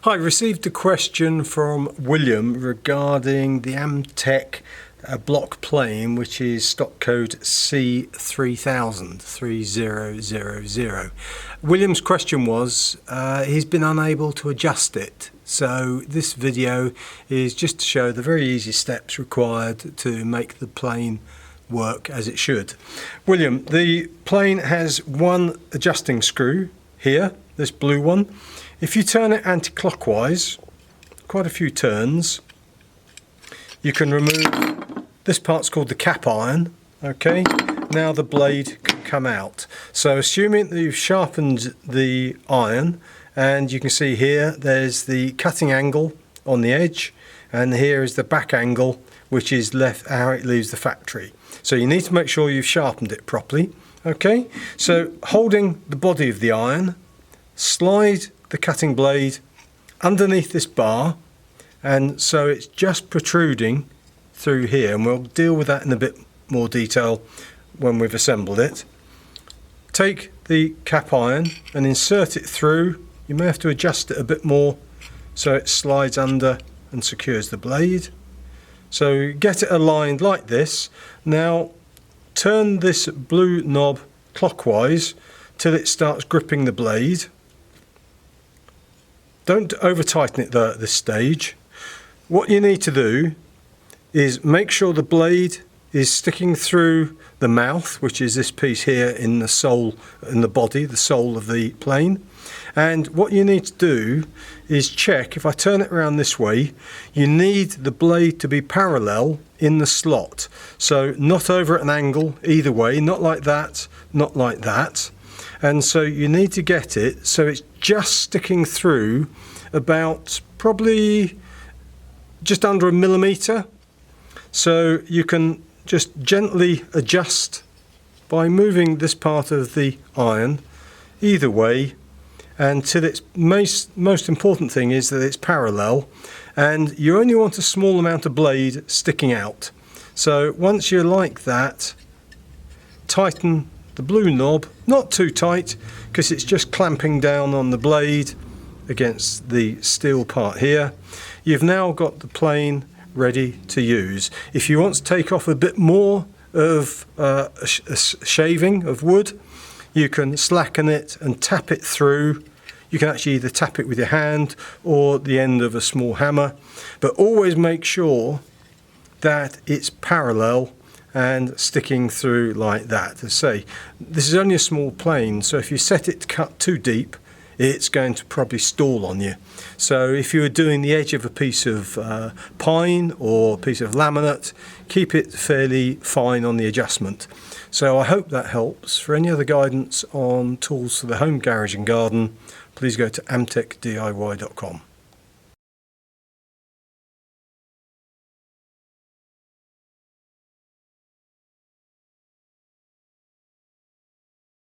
Hi, received a question from William regarding the Amtech block plane, which is stock code C3000. William's question was he's been unable to adjust it. So this video is just to show the very easy steps required to make the plane work as it should. William, the plane has one adjusting screw here, this blue one. If you turn it anti-clockwise, quite a few turns, you can remove, this part's called the cap iron, okay? Now the blade can come out. So assuming that you've sharpened the iron, and you can see here, there's the cutting angle on the edge, and here is the back angle, which is left how it leaves the factory. So you need to make sure you've sharpened it properly, okay? So holding the body of the iron, slide the cutting blade underneath this bar, and so it's just protruding through here, and we'll deal with that in a bit more detail when we've assembled it. Take the cap iron and insert it through. You may have to adjust it a bit more so it slides under and secures the blade. So get it aligned like this. Now turn this blue knob clockwise till it starts gripping the blade. Don't over tighten it though at this stage. What you need to do is make sure the blade is sticking through the mouth, which is this piece here in the sole, in the body, the sole of the plane. And what you need to do is check, if I turn it around this way, you need the blade to be parallel in the slot. So not over at an angle either way, not like that, not like that. And so you need to get it so it's just sticking through about probably just under a millimetre. So you can just gently adjust by moving this part of the iron either way until it's most important thing is that it's parallel, and you only want a small amount of blade sticking out. So once you're like that, tighten the blue knob, not too tight because it's just clamping down on the blade against the steel part here. You've now got the plane ready to use. If you want to take off a bit more of a shaving of wood, you can slacken it and tap it through. You can actually either tap it with your hand or the end of a small hammer, but always make sure that it's parallel and sticking through like that. As I say, this is only a small plane, so if you set it to cut too deep, it's going to probably stall on you. So if you were doing the edge of a piece of pine or a piece of laminate, keep it fairly fine on the adjustment. So I hope that helps. For any other guidance on tools for the home, garage and garden, please go to amtechdiy.com.